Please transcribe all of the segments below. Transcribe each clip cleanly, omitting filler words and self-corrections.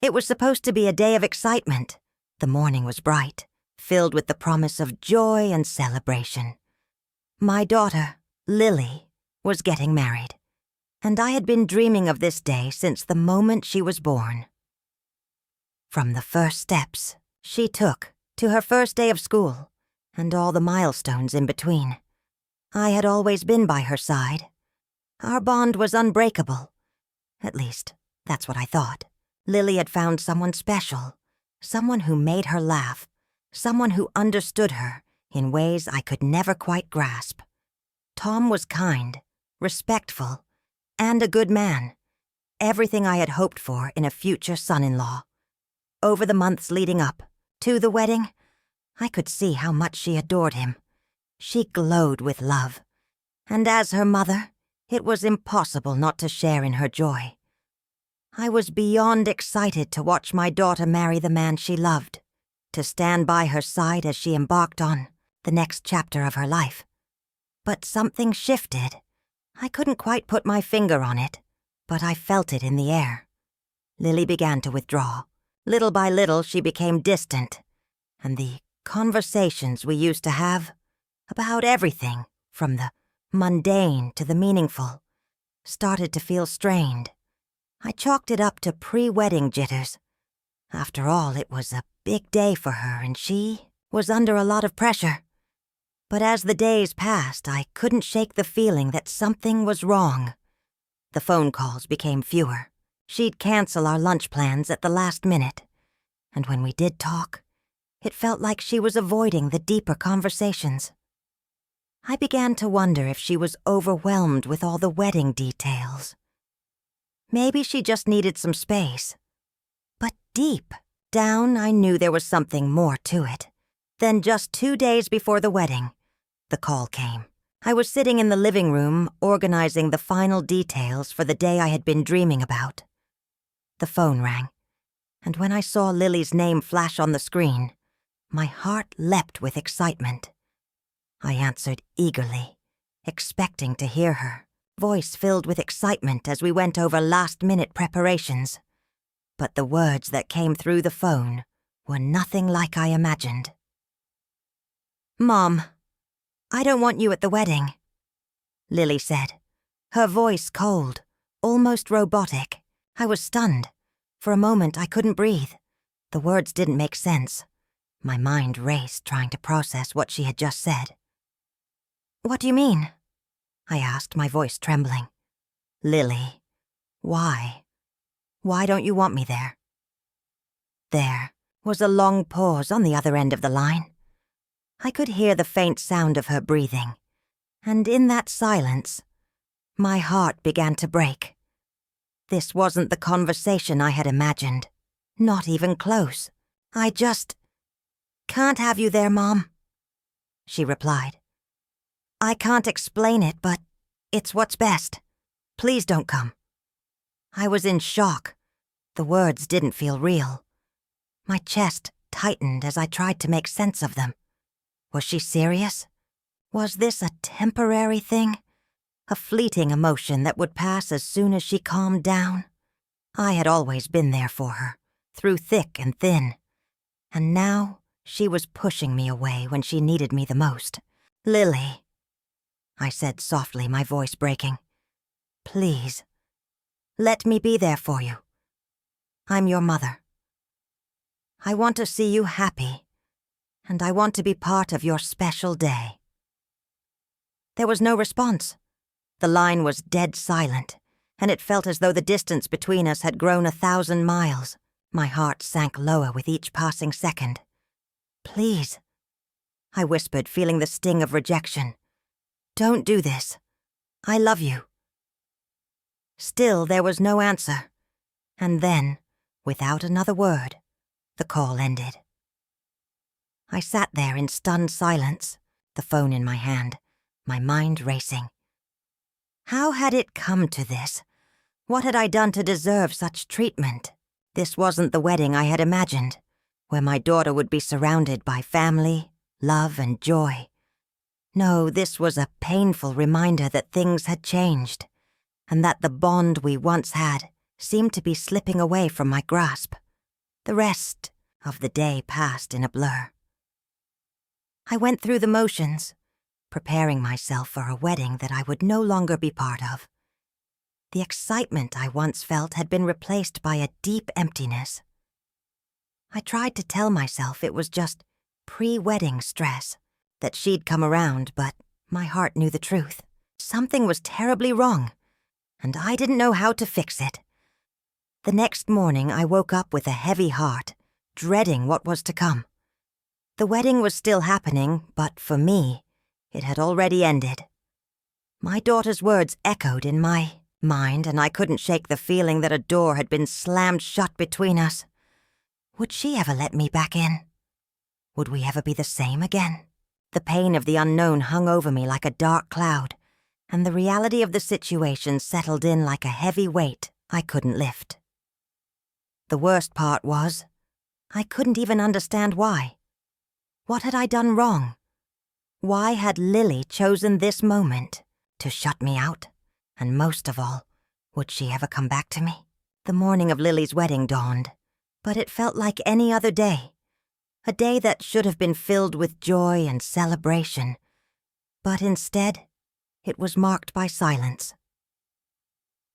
It was supposed to be a day of excitement. The morning was bright, filled with the promise of joy and celebration. My daughter, Lily, was getting married, and I had been dreaming of this day since the moment she was born. From the first steps she took to her first day of school, and all the milestones in between, I had always been by her side. Our bond was unbreakable. At least, that's what I thought. Lily had found someone special, someone who made her laugh, someone who understood her in ways I could never quite grasp. Tom was kind, respectful, and a good man. Everything I had hoped for in a future son-in-law. Over the months leading up to the wedding, I could see how much she adored him. She glowed with love, and as her mother, it was impossible not to share in her joy. I was beyond excited to watch my daughter marry the man she loved, to stand by her side as she embarked on the next chapter of her life. But something shifted. I couldn't quite put my finger on it, but I felt it in the air. Lily began to withdraw. Little by little, she became distant, and the conversations we used to have about everything, from the mundane to the meaningful, started to feel strained. I chalked it up to pre-wedding jitters. After all, it was a big day for her, and she was under a lot of pressure. But as the days passed, I couldn't shake the feeling that something was wrong. The phone calls became fewer. She'd cancel our lunch plans at the last minute, and when we did talk, it felt like she was avoiding the deeper conversations. I began to wonder if she was overwhelmed with all the wedding details. Maybe she just needed some space. But deep down, I knew there was something more to it. Then just 2 days before the wedding, the call came. I was sitting in the living room organizing the final details for the day I had been dreaming about. The phone rang, and when I saw Lily's name flash on the screen, my heart leapt with excitement. I answered eagerly, expecting to hear her, voice filled with excitement as we went over last-minute preparations. But the words that came through the phone were nothing like I imagined. "Mom, I don't want you at the wedding," Lily said, her voice cold, almost robotic. I was stunned. For a moment, I couldn't breathe. The words didn't make sense. My mind raced, trying to process what she had just said. "What do you mean?" I asked, my voice trembling. "Lily, why? Why don't you want me there?" There was a long pause on the other end of the line. I could hear the faint sound of her breathing, and in that silence, my heart began to break. This wasn't the conversation I had imagined, not even close. "I just can't have you there, Mom," she replied. "I can't explain it, but it's what's best. Please don't come." I was in shock. The words didn't feel real. My chest tightened as I tried to make sense of them. Was she serious? Was this a temporary thing? A fleeting emotion that would pass as soon as she calmed down? I had always been there for her, through thick and thin. And now she was pushing me away when she needed me the most. "Lily," I said softly, my voice breaking. "Please, let me be there for you. I'm your mother. I want to see you happy, and I want to be part of your special day." There was no response. The line was dead silent, and it felt as though the distance between us had grown 1,000 miles. My heart sank lower with each passing second. "Please," I whispered, feeling the sting of rejection. "Don't do this. I love you." Still, there was no answer, and then, without another word, the call ended. I sat there in stunned silence, the phone in my hand, my mind racing. How had it come to this? What had I done to deserve such treatment? This wasn't the wedding I had imagined, where my daughter would be surrounded by family, love, and joy. No, this was a painful reminder that things had changed, and that the bond we once had seemed to be slipping away from my grasp. The rest of the day passed in a blur. I went through the motions, preparing myself for a wedding that I would no longer be part of. The excitement I once felt had been replaced by a deep emptiness. I tried to tell myself it was just pre-wedding stress, that she'd come around, but my heart knew the truth. Something was terribly wrong, and I didn't know how to fix it. The next morning I woke up with a heavy heart, dreading what was to come. The wedding was still happening, but for me, it had already ended. My daughter's words echoed in my mind, and I couldn't shake the feeling that a door had been slammed shut between us. Would she ever let me back in? Would we ever be the same again? The pain of the unknown hung over me like a dark cloud, and the reality of the situation settled in like a heavy weight I couldn't lift. The worst part was, I couldn't even understand why. What had I done wrong? Why had Lily chosen this moment to shut me out? And most of all, would she ever come back to me? The morning of Lily's wedding dawned, but it felt like any other day. A day that should have been filled with joy and celebration. But instead, it was marked by silence.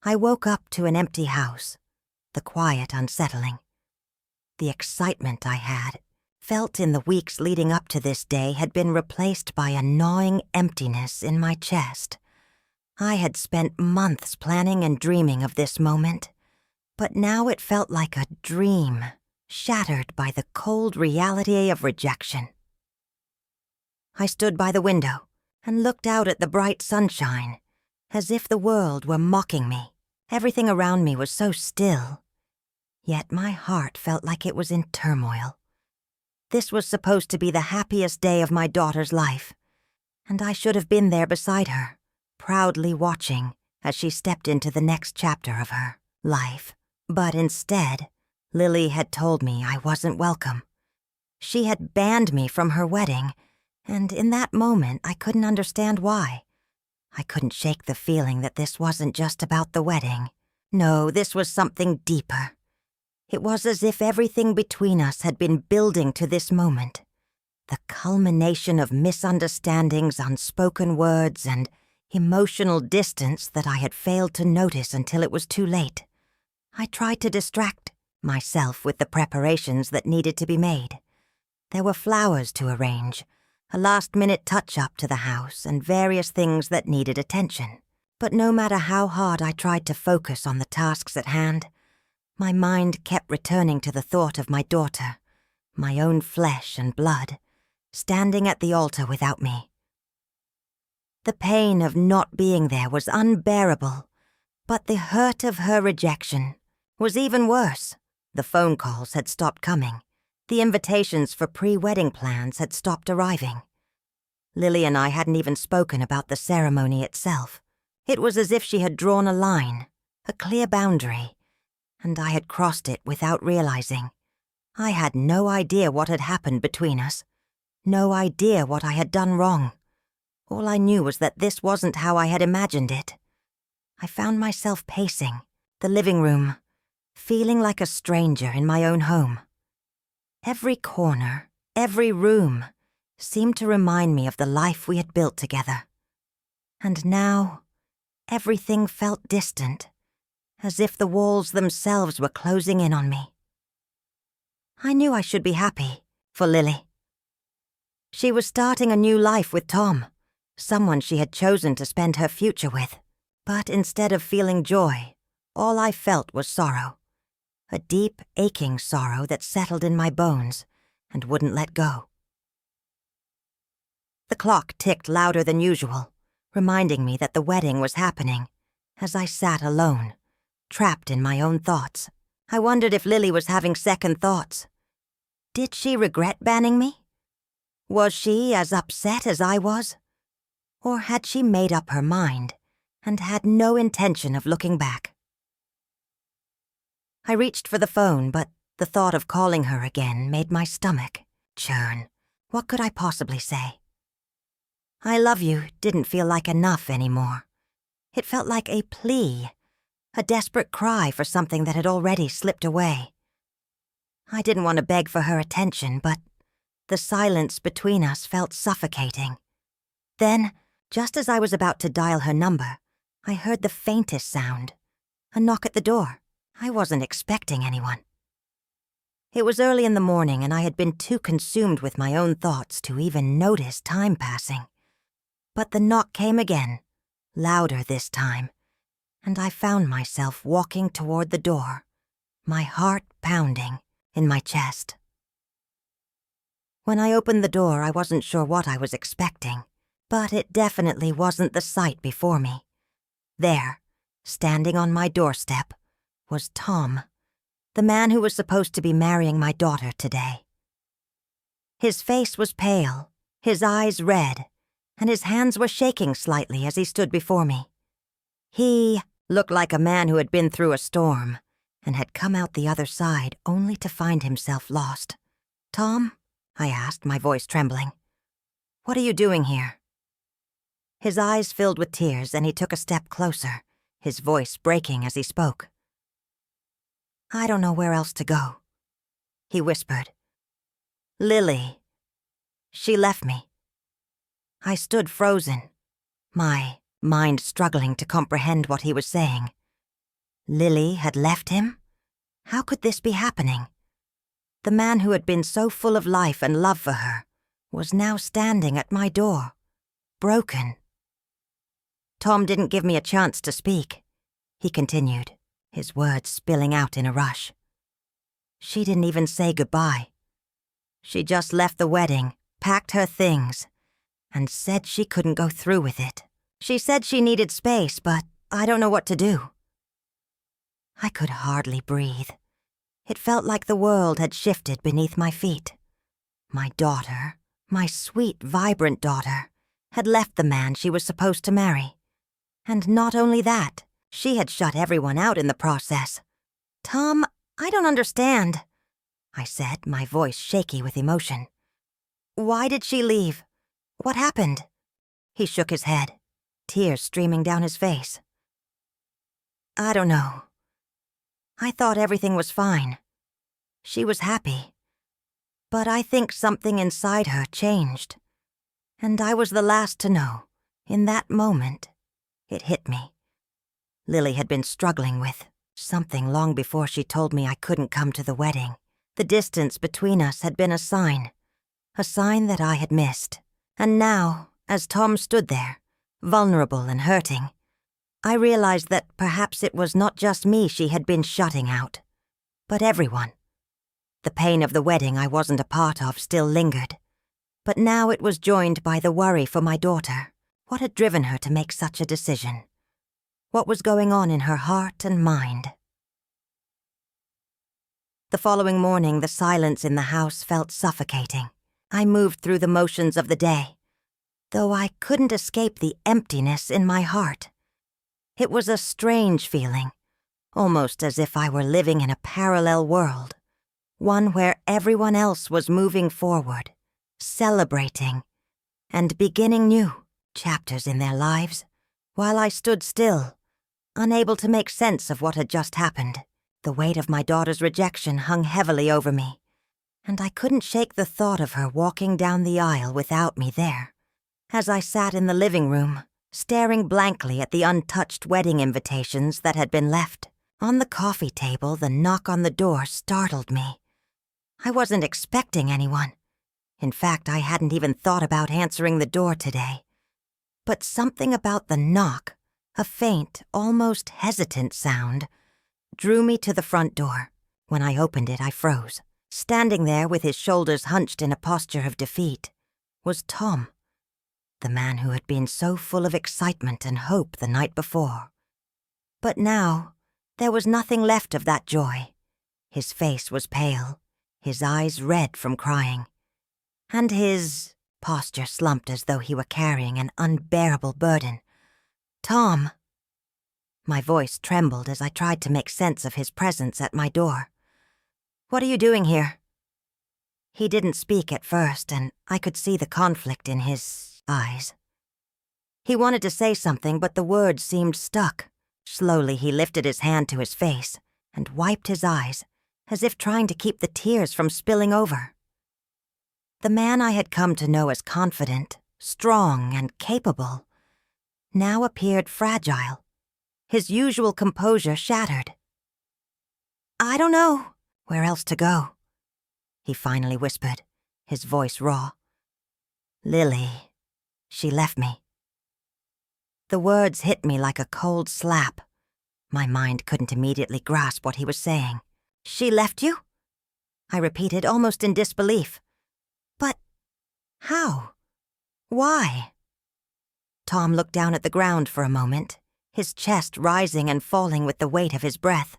I woke up to an empty house, the quiet unsettling. The excitement I had felt in the weeks leading up to this day had been replaced by a gnawing emptiness in my chest. I had spent months planning and dreaming of this moment, but now it felt like a dream, shattered by the cold reality of rejection. I stood by the window and looked out at the bright sunshine, as if the world were mocking me. Everything around me was so still, yet my heart felt like it was in turmoil. This was supposed to be the happiest day of my daughter's life, and I should have been there beside her, proudly watching as she stepped into the next chapter of her life. But instead, Lily had told me I wasn't welcome. She had banned me from her wedding, and in that moment I couldn't understand why. I couldn't shake the feeling that this wasn't just about the wedding. No, this was something deeper. It was as if everything between us had been building to this moment. The culmination of misunderstandings, unspoken words, and emotional distance that I had failed to notice until it was too late. I tried to distract myself with the preparations that needed to be made. There were flowers to arrange, a last-minute touch-up to the house, and various things that needed attention. But no matter how hard I tried to focus on the tasks at hand, my mind kept returning to the thought of my daughter, my own flesh and blood, standing at the altar without me. The pain of not being there was unbearable, but the hurt of her rejection was even worse. The phone calls had stopped coming. The invitations for pre-wedding plans had stopped arriving. Lily and I hadn't even spoken about the ceremony itself. It was as if she had drawn a line, a clear boundary, and I had crossed it without realizing. I had no idea what had happened between us, no idea what I had done wrong. All I knew was that this wasn't how I had imagined it. I found myself pacing the living room, feeling like a stranger in my own home. Every corner, every room, seemed to remind me of the life we had built together. And now, everything felt distant, as if the walls themselves were closing in on me. I knew I should be happy for Lily. She was starting a new life with Tom, someone she had chosen to spend her future with. But instead of feeling joy, all I felt was sorrow. A deep, aching sorrow that settled in my bones and wouldn't let go. The clock ticked louder than usual, reminding me that the wedding was happening, as I sat alone, trapped in my own thoughts. I wondered if Lily was having second thoughts. Did she regret banning me? Was she as upset as I was? Or had she made up her mind and had no intention of looking back? I reached for the phone, but the thought of calling her again made my stomach churn. What could I possibly say? I love you didn't feel like enough anymore. It felt like a plea, a desperate cry for something that had already slipped away. I didn't want to beg for her attention, but the silence between us felt suffocating. Then, just as I was about to dial her number, I heard the faintest sound. A knock at the door. I wasn't expecting anyone. It was early in the morning, and I had been too consumed with my own thoughts to even notice time passing. But the knock came again, louder this time, and I found myself walking toward the door, my heart pounding in my chest. When I opened the door, I wasn't sure what I was expecting, but it definitely wasn't the sight before me. There, standing on my doorstep, was Tom, the man who was supposed to be marrying my daughter today. His face was pale, his eyes red, and his hands were shaking slightly as he stood before me. He looked like a man who had been through a storm and had come out the other side only to find himself lost. "Tom?" I asked, my voice trembling. "What are you doing here?" His eyes filled with tears, and he took a step closer, his voice breaking as he spoke. "I don't know where else to go," he whispered. "Lily. She left me." I stood frozen, my mind struggling to comprehend what he was saying. Lily had left him? How could this be happening? The man who had been so full of life and love for her was now standing at my door, broken. Tom didn't give me a chance to speak, he continued, his words spilling out in a rush. She didn't even say goodbye. She just left the wedding, packed her things, and said she couldn't go through with it. She said she needed space, but I don't know what to do. I could hardly breathe. It felt like the world had shifted beneath my feet. My daughter, my sweet, vibrant daughter, had left the man she was supposed to marry. And not only that, she had shut everyone out in the process. "Tom, I don't understand," I said, my voice shaky with emotion. "Why did she leave? What happened?" He shook his head, tears streaming down his face. "I don't know. I thought everything was fine. She was happy. But I think something inside her changed. And I was the last to know. In that moment, it hit me. Lily had been struggling with something long before she told me I couldn't come to the wedding. The distance between us had been a sign that I had missed. And now, as Tom stood there, vulnerable and hurting, I realized that perhaps it was not just me she had been shutting out, but everyone. The pain of the wedding I wasn't a part of still lingered, but now it was joined by the worry for my daughter. What had driven her to make such a decision? What was going on in her heart and mind? The following morning, the silence in the house felt suffocating. I moved through the motions of the day, though I couldn't escape the emptiness in my heart. It was a strange feeling, almost as if I were living in a parallel world, one where everyone else was moving forward, celebrating, and beginning new chapters in their lives, while I stood still, unable to make sense of what had just happened. The weight of my daughter's rejection hung heavily over me, and I couldn't shake the thought of her walking down the aisle without me there. As I sat in the living room, staring blankly at the untouched wedding invitations that had been left, on the coffee table, the knock on the door startled me. I wasn't expecting anyone. In fact, I hadn't even thought about answering the door today. But something about the knock, a faint, almost hesitant sound, drew me to the front door. When I opened it, I froze. Standing there with his shoulders hunched in a posture of defeat was Tom, the man who had been so full of excitement and hope the night before. But now, there was nothing left of that joy. His face was pale, his eyes red from crying, and his posture slumped as though he were carrying an unbearable burden. "Tom!" My voice trembled as I tried to make sense of his presence at my door. "What are you doing here?" He didn't speak at first, and I could see the conflict in his eyes. He wanted to say something, but the words seemed stuck. Slowly, he lifted his hand to his face and wiped his eyes, as if trying to keep the tears from spilling over. The man I had come to know as confident, strong, and capable now appeared fragile, his usual composure shattered. "I don't know where else to go," he finally whispered, his voice raw. "Lily, she left me." The words hit me like a cold slap. My mind couldn't immediately grasp what he was saying. "She left you?" I repeated, almost in disbelief. "But how? Why?" Tom looked down at the ground for a moment, his chest rising and falling with the weight of his breath.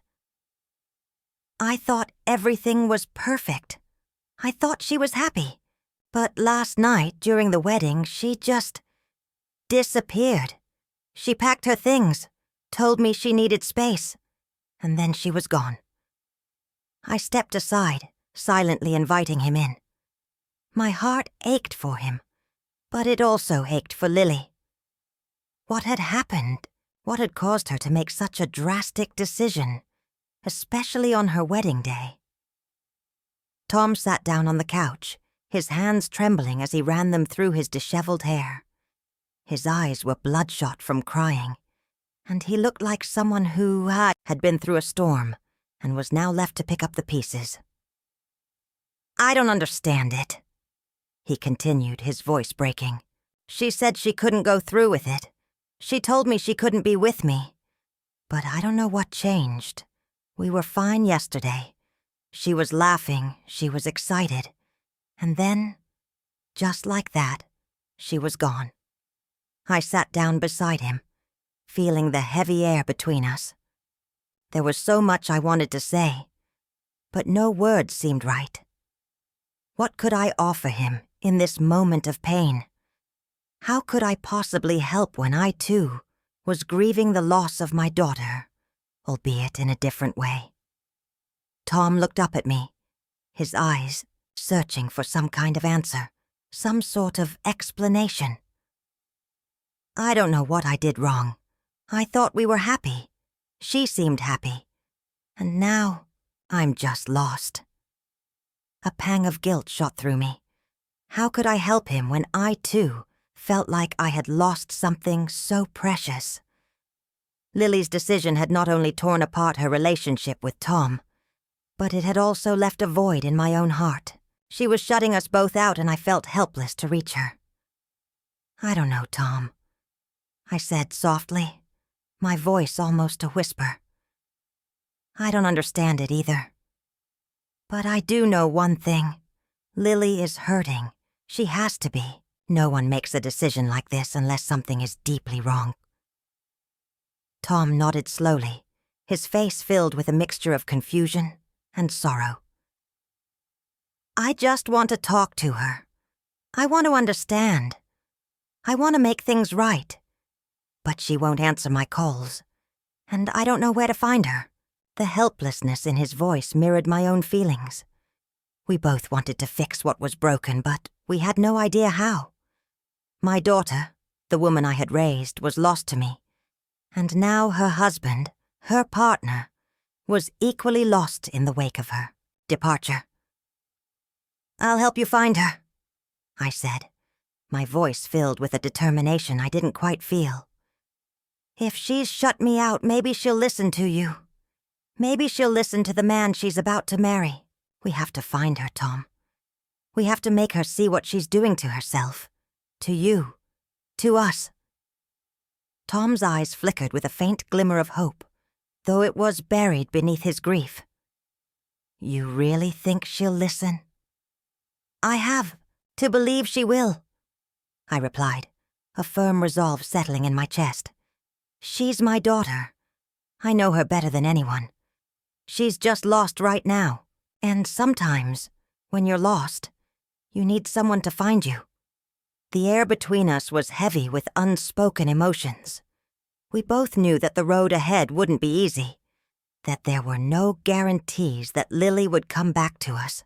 "I thought everything was perfect. I thought she was happy. But last night, during the wedding, she just disappeared. She packed her things, told me she needed space, and then she was gone." I stepped aside, silently inviting him in. My heart ached for him, but it also ached for Lily. What had happened? What had caused her to make such a drastic decision, especially on her wedding day? Tom sat down on the couch, his hands trembling as he ran them through his disheveled hair. His eyes were bloodshot from crying, and he looked like someone who had been through a storm and was now left to pick up the pieces. "I don't understand it," he continued, his voice breaking. "She said she couldn't go through with it. She told me she couldn't be with me. But I don't know what changed. We were fine yesterday. She was laughing, she was excited. And then, just like that, she was gone." I sat down beside him, feeling the heavy air between us. There was so much I wanted to say, but no words seemed right. What could I offer him in this moment of pain? How could I possibly help when I, too, was grieving the loss of my daughter, albeit in a different way? Tom looked up at me, his eyes searching for some kind of answer, some sort of explanation. "I don't know what I did wrong. I thought we were happy. She seemed happy. And now I'm just lost." A pang of guilt shot through me. How could I help him when I, too, felt like I had lost something so precious? Lily's decision had not only torn apart her relationship with Tom, but it had also left a void in my own heart. She was shutting us both out, and I felt helpless to reach her. "I don't know, Tom," I said softly, my voice almost a whisper. "I don't understand it either. But I do know one thing. Lily is hurting. She has to be. No one makes a decision like this unless something is deeply wrong." Tom nodded slowly, his face filled with a mixture of confusion and sorrow. "I just want to talk to her. I want to understand. I want to make things right. But she won't answer my calls, and I don't know where to find her." The helplessness in his voice mirrored my own feelings. We both wanted to fix what was broken, but we had no idea how. My daughter, the woman I had raised, was lost to me, and now her husband, her partner, was equally lost in the wake of her departure. "I'll help you find her," I said, my voice filled with a determination I didn't quite feel. "If she's shut me out, maybe she'll listen to you. Maybe she'll listen to the man she's about to marry. We have to find her, Tom. We have to make her see what she's doing to herself, to you, to us." Tom's eyes flickered with a faint glimmer of hope, though it was buried beneath his grief. "You really think she'll listen?" "I have to believe she will," I replied, a firm resolve settling in my chest. "She's my daughter. I know her better than anyone. She's just lost right now, and sometimes, when you're lost, you need someone to find you." The air between us was heavy with unspoken emotions. We both knew that the road ahead wouldn't be easy, that there were no guarantees that Lily would come back to us.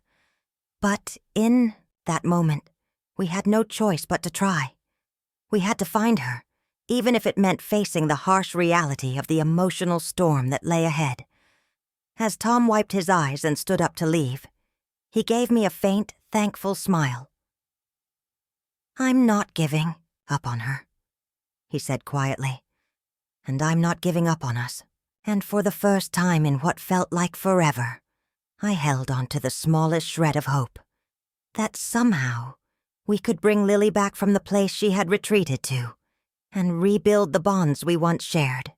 But in that moment, we had no choice but to try. We had to find her, even if it meant facing the harsh reality of the emotional storm that lay ahead. As Tom wiped his eyes and stood up to leave, he gave me a faint, thankful smile. "I'm not giving up on her," he said quietly. "And I'm not giving up on us." And for the first time in what felt like forever, I held on to the smallest shred of hope that somehow we could bring Lily back from the place she had retreated to and rebuild the bonds we once shared.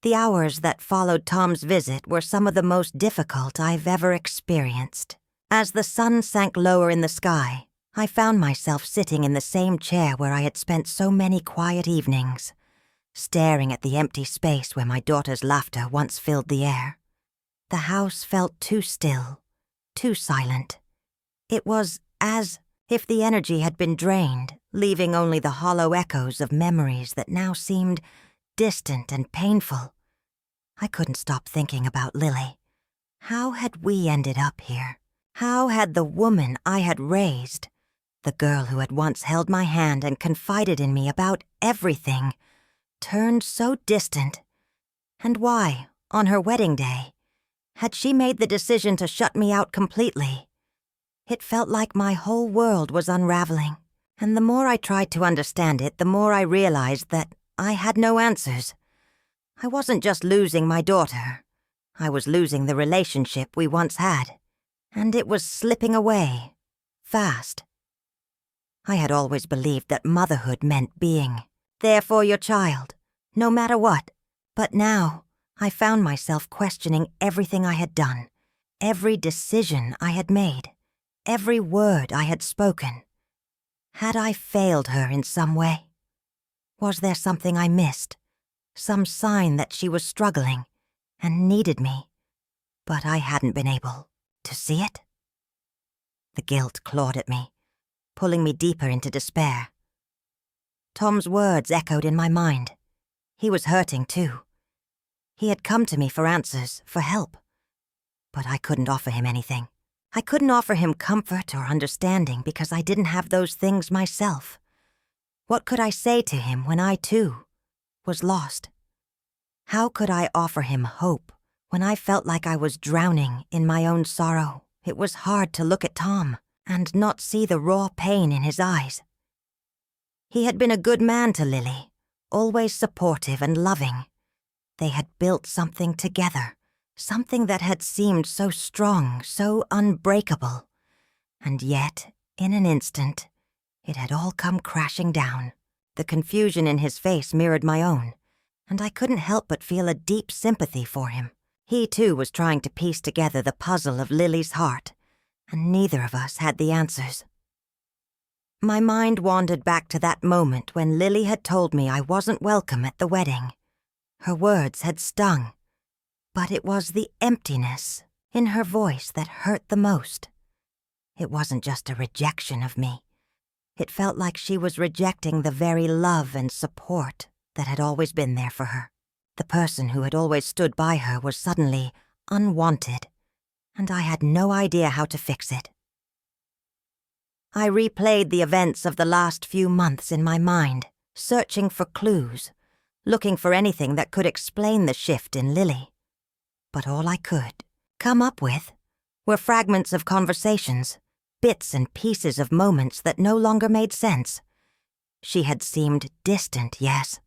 The hours that followed Tom's visit were some of the most difficult I've ever experienced. As the sun sank lower in the sky, I found myself sitting in the same chair where I had spent so many quiet evenings, staring at the empty space where my daughter's laughter once filled the air. The house felt too still, too silent. It was as if the energy had been drained, leaving only the hollow echoes of memories that now seemed distant and painful. I couldn't stop thinking about Lily. How had we ended up here? How had the woman I had raised, the girl who had once held my hand and confided in me about everything, turned so distant? And why, on her wedding day, had she made the decision to shut me out completely? It felt like my whole world was unraveling, and the more I tried to understand it, the more I realized that I had no answers. I wasn't just losing my daughter. I was losing the relationship we once had, and it was slipping away, fast. I had always believed that motherhood meant being there for your child, no matter what. But now, I found myself questioning everything I had done, every decision I had made, every word I had spoken. Had I failed her in some way? Was there something I missed? Some sign that she was struggling and needed me, but I hadn't been able to see it? The guilt clawed at me, pulling me deeper into despair. Tom's words echoed in my mind. He was hurting too. He had come to me for answers, for help. But I couldn't offer him anything. I couldn't offer him comfort or understanding because I didn't have those things myself. What could I say to him when I, too, was lost? How could I offer him hope when I felt like I was drowning in my own sorrow? It was hard to look at Tom and not see the raw pain in his eyes. He had been a good man to Lily, always supportive and loving. They had built something together, something that had seemed so strong, so unbreakable. And yet, in an instant, it had all come crashing down. The confusion in his face mirrored my own, and I couldn't help but feel a deep sympathy for him. He, too, was trying to piece together the puzzle of Lily's heart, and neither of us had the answers. My mind wandered back to that moment when Lily had told me I wasn't welcome at the wedding. Her words had stung, but it was the emptiness in her voice that hurt the most. It wasn't just a rejection of me. It felt like she was rejecting the very love and support that had always been there for her. The person who had always stood by her was suddenly unwanted, and I had no idea how to fix it. I replayed the events of the last few months in my mind, searching for clues, looking for anything that could explain the shift in Lily. But all I could come up with were fragments of conversations, bits and pieces of moments that no longer made sense. She had seemed distant, yes,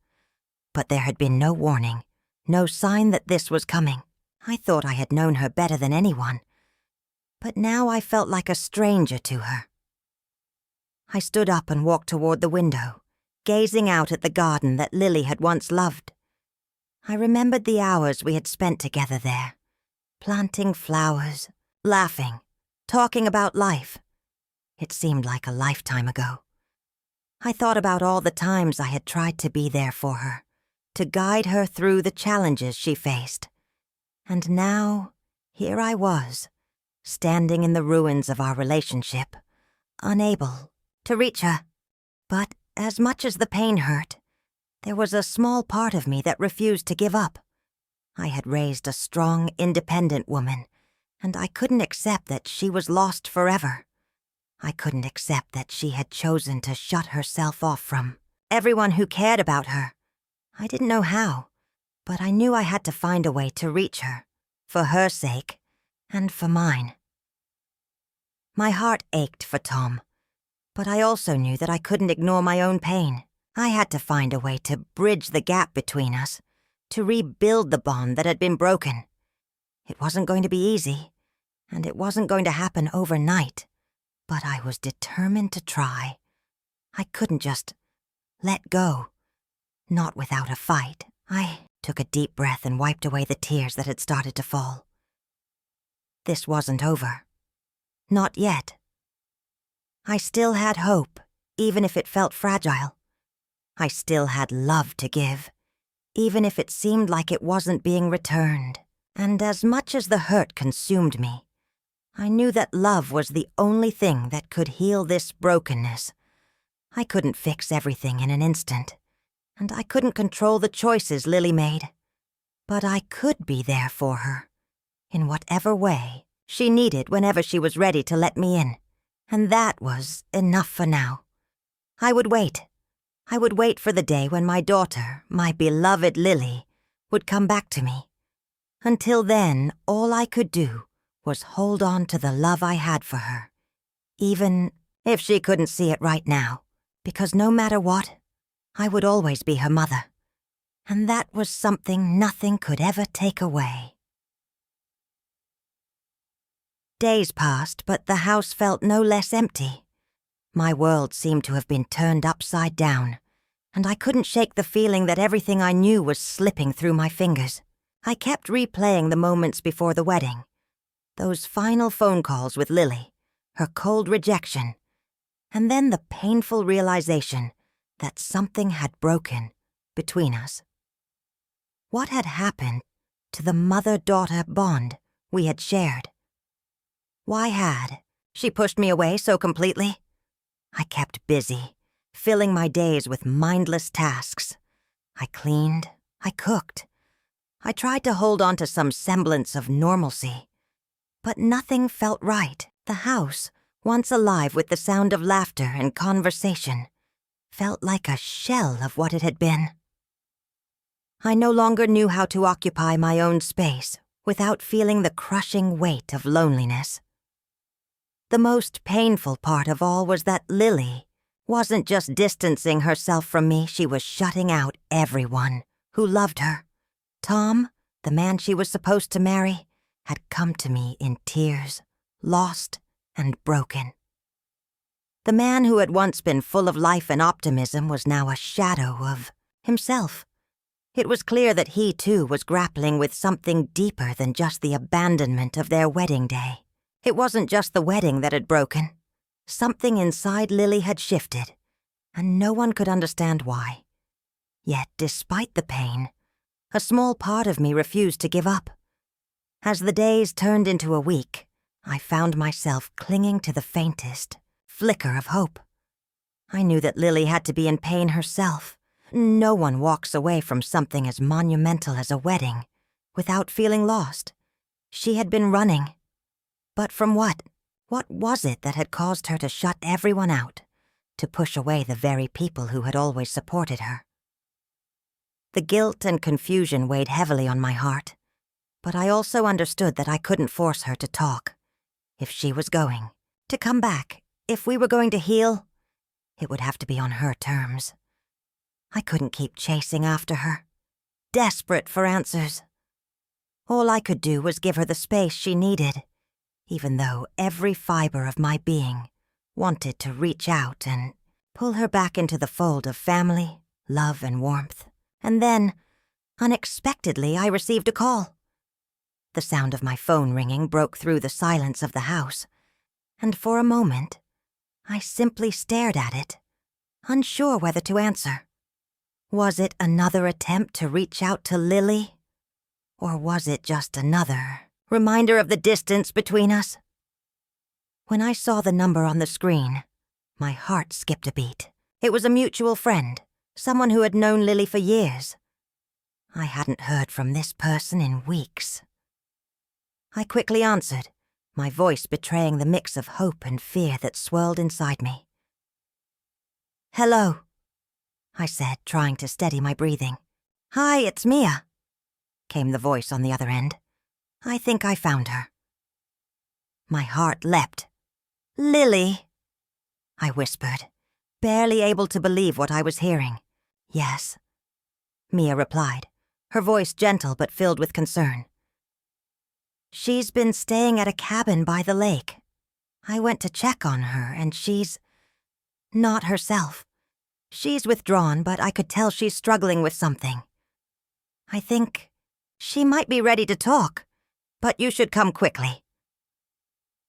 but there had been no warning, no sign that this was coming. I thought I had known her better than anyone, but now I felt like a stranger to her. I stood up and walked toward the window, gazing out at the garden that Lily had once loved. I remembered the hours we had spent together there, planting flowers, laughing, talking about life. It seemed like a lifetime ago. I thought about all the times I had tried to be there for her, to guide her through the challenges she faced. And now, here I was, standing in the ruins of our relationship, unable to reach her. But as much as the pain hurt, there was a small part of me that refused to give up. I had raised a strong, independent woman, and I couldn't accept that she was lost forever. I couldn't accept that she had chosen to shut herself off from everyone who cared about her. I didn't know how, but I knew I had to find a way to reach her, for her sake, and for mine. My heart ached for Tom, but I also knew that I couldn't ignore my own pain. I had to find a way to bridge the gap between us, to rebuild the bond that had been broken. It wasn't going to be easy, and it wasn't going to happen overnight, but I was determined to try. I couldn't just let go, not without a fight. I took a deep breath and wiped away the tears that had started to fall. This wasn't over. Not yet. I still had hope, even if it felt fragile. I still had love to give, even if it seemed like it wasn't being returned. And as much as the hurt consumed me, I knew that love was the only thing that could heal this brokenness. I couldn't fix everything in an instant, and I couldn't control the choices Lily made. But I could be there for her, in whatever way she needed whenever she was ready to let me in. And that was enough for now. I would wait. I would wait for the day when my daughter, my beloved Lily, would come back to me. Until then, all I could do was hold on to the love I had for her, even if she couldn't see it right now, because no matter what, I would always be her mother, and that was something nothing could ever take away. Days passed, but the house felt no less empty. My world seemed to have been turned upside down, and I couldn't shake the feeling that everything I knew was slipping through my fingers. I kept replaying the moments before the wedding, those final phone calls with Lily, her cold rejection, and then the painful realization that something had broken between us. What had happened to the mother-daughter bond we had shared? Why had she pushed me away so completely? I kept busy, filling my days with mindless tasks. I cleaned, I cooked. I tried to hold on to some semblance of normalcy. But nothing felt right. The house, once alive with the sound of laughter and conversation, felt like a shell of what it had been. I no longer knew how to occupy my own space without feeling the crushing weight of loneliness. The most painful part of all was that Lily wasn't just distancing herself from me, she was shutting out everyone who loved her. Tom, the man she was supposed to marry, had come to me in tears, lost and broken. The man who had once been full of life and optimism was now a shadow of himself. It was clear that he, too, was grappling with something deeper than just the abandonment of their wedding day. It wasn't just the wedding that had broken. Something inside Lily had shifted, and no one could understand why. Yet, despite the pain, a small part of me refused to give up. As the days turned into a week, I found myself clinging to the faintest flicker of hope. I knew that Lily had to be in pain herself. No one walks away from something as monumental as a wedding without feeling lost. She had been running. But from what? What was it that had caused her to shut everyone out, to push away the very people who had always supported her? The guilt and confusion weighed heavily on my heart, but I also understood that I couldn't force her to talk. If she was going to come back, if we were going to heal, it would have to be on her terms. I couldn't keep chasing after her, desperate for answers. All I could do was give her the space she needed, even though every fiber of my being wanted to reach out and pull her back into the fold of family, love, and warmth. And then, unexpectedly, I received a call. The sound of my phone ringing broke through the silence of the house, and for a moment, I simply stared at it, unsure whether to answer. Was it another attempt to reach out to Lily? Or was it just another reminder of the distance between us? When I saw the number on the screen, my heart skipped a beat. It was a mutual friend, someone who had known Lily for years. I hadn't heard from this person in weeks. I quickly answered, my voice betraying the mix of hope and fear that swirled inside me. "Hello," I said, trying to steady my breathing. "Hi, it's Mia," came the voice on the other end. I think I found her. My heart leapt. Lily, I whispered, barely able to believe what I was hearing. Yes, Mia replied, her voice gentle but filled with concern. She's been staying at a cabin by the lake. I went to check on her, and she's not herself. She's withdrawn, but I could tell she's struggling with something. I think she might be ready to talk, but you should come quickly.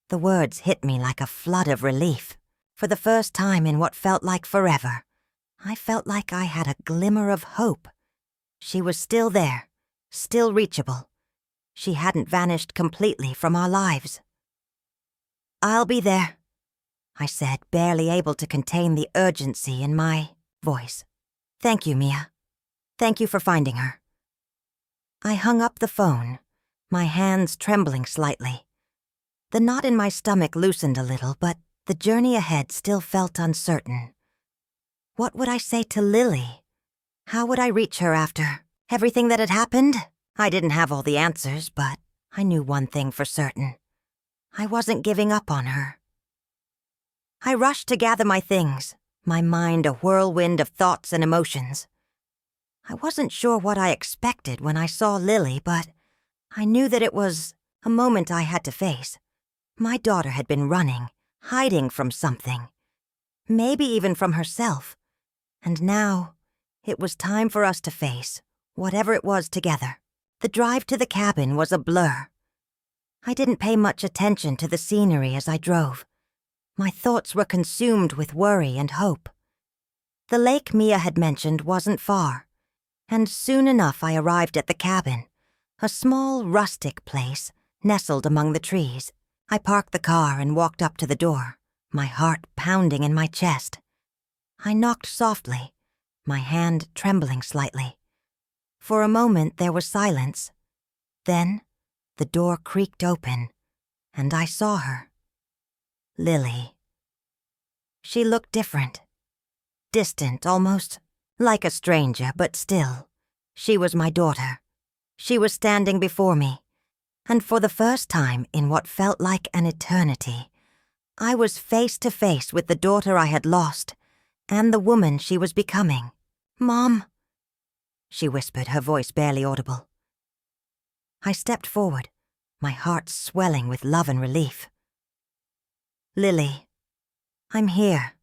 The words hit me like a flood of relief. For the first time in what felt like forever, I felt like I had a glimmer of hope. She was still there, still reachable. She hadn't vanished completely from our lives. I'll be there, I said, barely able to contain the urgency in my voice. Thank you, Mia. Thank you for finding her. I hung up the phone, my hands trembling slightly. The knot in my stomach loosened a little, but the journey ahead still felt uncertain. What would I say to Lily? How would I reach her after everything that had happened? I didn't have all the answers, but I knew one thing for certain. I wasn't giving up on her. I rushed to gather my things, my mind a whirlwind of thoughts and emotions. I wasn't sure what I expected when I saw Lily, but I knew that it was a moment I had to face. My daughter had been running, hiding from something, maybe even from herself, and now it was time for us to face whatever it was together. The drive to the cabin was a blur. I didn't pay much attention to the scenery as I drove. My thoughts were consumed with worry and hope. The lake Mia had mentioned wasn't far, and soon enough I arrived at the cabin, a small, rustic place nestled among the trees. I parked the car and walked up to the door, my heart pounding in my chest. I knocked softly, my hand trembling slightly. For a moment there was silence. Then the door creaked open, and I saw her. Lily. She looked different. Distant, almost like a stranger, but still, she was my daughter. She was standing before me, and for the first time in what felt like an eternity, I was face to face with the daughter I had lost and the woman she was becoming. "Mom," she whispered, her voice barely audible. I stepped forward, my heart swelling with love and relief. "Lily, I'm here.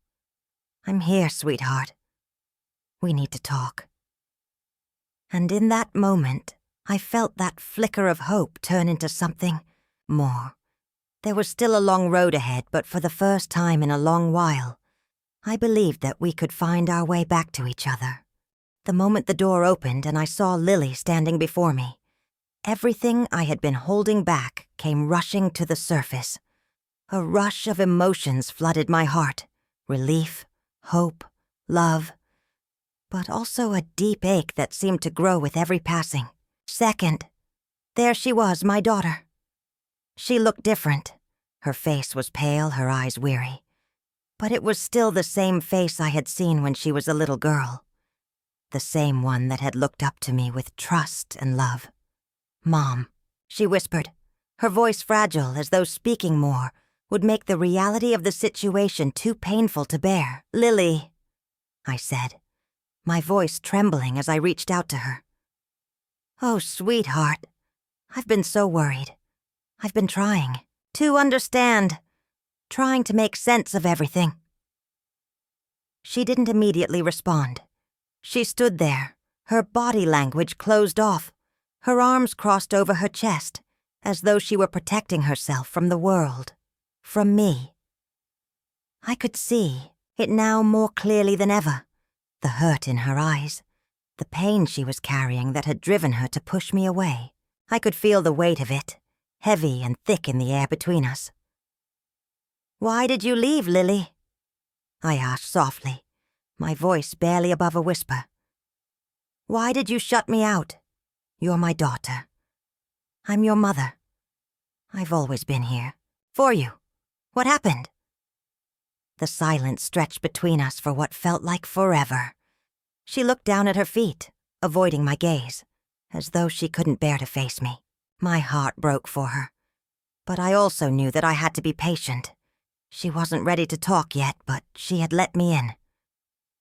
I'm here, sweetheart. We need to talk." And in that moment, I felt that flicker of hope turn into something more. There was still a long road ahead, but for the first time in a long while, I believed that we could find our way back to each other. The moment the door opened and I saw Lily standing before me, everything I had been holding back came rushing to the surface. A rush of emotions flooded my heart, relief, hope, love, but also a deep ache that seemed to grow with every passing second. There she was, my daughter. She looked different. Her face was pale, her eyes weary. But it was still the same face I had seen when she was a little girl. The same one that had looked up to me with trust and love. "Mom," she whispered, her voice fragile as though speaking more would make the reality of the situation too painful to bear. "Lily," I said, my voice trembling as I reached out to her. "Oh, sweetheart, I've been so worried. I've been trying to understand, trying to make sense of everything." She didn't immediately respond. She stood there, her body language closed off, her arms crossed over her chest, as though she were protecting herself from the world, from me. I could see it now more clearly than ever, the hurt in her eyes, the pain she was carrying that had driven her to push me away. I could feel the weight of it, heavy and thick in the air between us. "Why did you leave, Lily?" I asked softly, my voice barely above a whisper. "Why did you shut me out? You're my daughter. I'm your mother. I've always been here, for you. What happened?" The silence stretched between us for what felt like forever. She looked down at her feet, avoiding my gaze, as though she couldn't bear to face me. My heart broke for her, but I also knew that I had to be patient. She wasn't ready to talk yet, but she had let me in.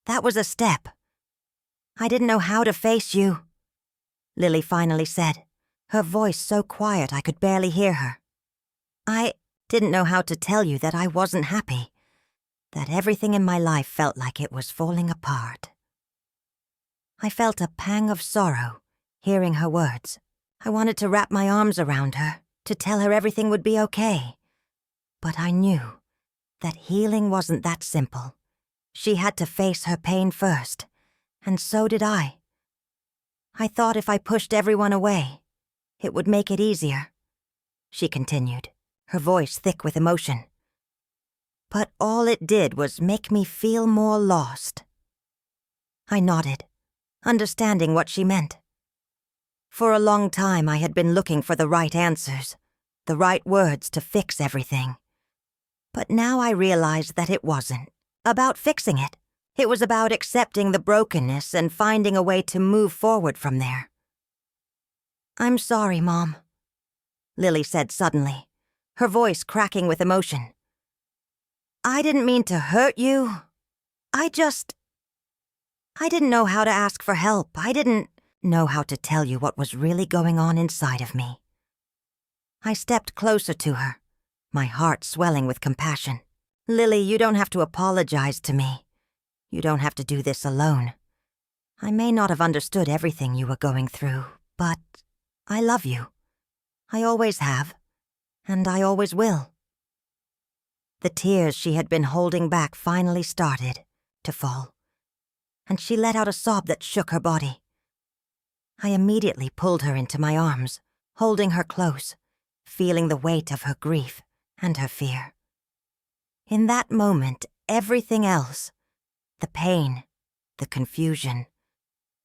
That was a step. I didn't know how to face you, Lily finally said, her voice so quiet I could barely hear her. I didn't know how to tell you that I wasn't happy, that everything in my life felt like it was falling apart. I felt a pang of sorrow, hearing her words. I wanted to wrap my arms around her, to tell her everything would be okay. But I knew that healing wasn't that simple. She had to face her pain first, and so did I. I thought if I pushed everyone away, it would make it easier, she continued, her voice thick with emotion. But all it did was make me feel more lost. I nodded, understanding what she meant. For a long time I had been looking for the right answers, the right words to fix everything. But now I realized that it wasn't about fixing it. It was about accepting the brokenness and finding a way to move forward from there. "I'm sorry, Mom," Lily said suddenly, her voice cracking with emotion. "I didn't mean to hurt you. I didn't know how to ask for help. I didn't know how to tell you what was really going on inside of me." I stepped closer to her, my heart swelling with compassion. "Lily, you don't have to apologize to me. You don't have to do this alone. I may not have understood everything you were going through, but I love you. I always have, and I always will." The tears she had been holding back finally started to fall, and she let out a sob that shook her body. I immediately pulled her into my arms, holding her close, feeling the weight of her grief and her fear. In that moment, everything else, the pain, the confusion,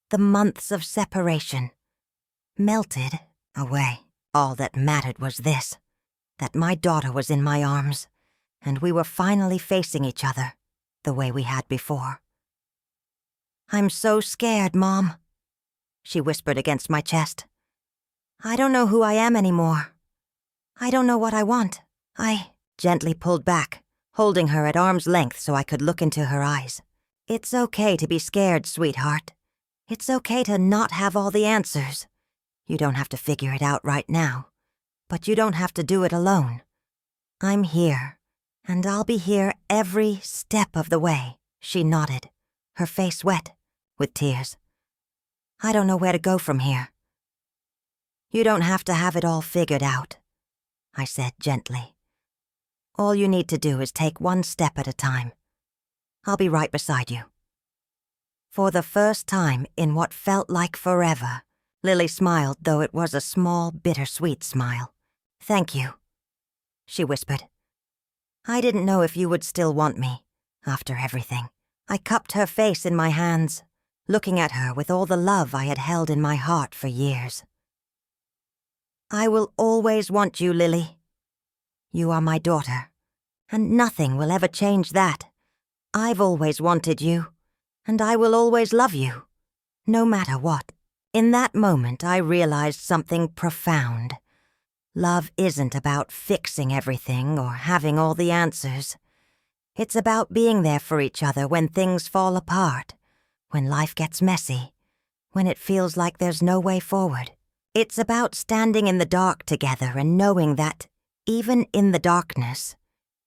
the months of separation, melted away. All that mattered was this, that my daughter was in my arms, and we were finally facing each other the way we had before. "I'm so scared, Mom," she whispered against my chest. "I don't know who I am anymore. I don't know what I want." I gently pulled back, holding her at arm's length so I could look into her eyes. "It's okay to be scared, sweetheart. It's okay to not have all the answers. You don't have to figure it out right now, but you don't have to do it alone. I'm here, and I'll be here every step of the way." She nodded, her face wet with tears. "I don't know where to go from here." "You don't have to have it all figured out," I said gently. "All you need to do is take one step at a time. I'll be right beside you." For the first time in what felt like forever, Lily smiled, though it was a small, bittersweet smile. "Thank you," she whispered. "I didn't know if you would still want me, after everything." I cupped her face in my hands, looking at her with all the love I had held in my heart for years. "I will always want you, Lily. You are my daughter, and nothing will ever change that. I've always wanted you, and I will always love you, no matter what." In that moment, I realized something profound. Love isn't about fixing everything or having all the answers. It's about being there for each other when things fall apart, when life gets messy, when it feels like there's no way forward. It's about standing in the dark together and knowing that, even in the darkness,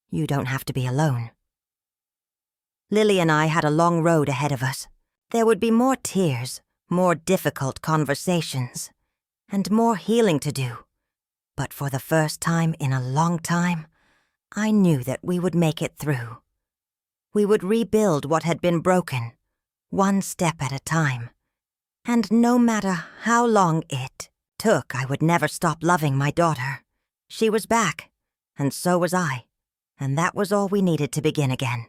you don't have to be alone. Lily and I had a long road ahead of us. There would be more tears, more difficult conversations, and more healing to do. But for the first time in a long time, I knew that we would make it through. We would rebuild what had been broken, one step at a time. And no matter how long it took, I would never stop loving my daughter. She was back, and so was I, and that was all we needed to begin again.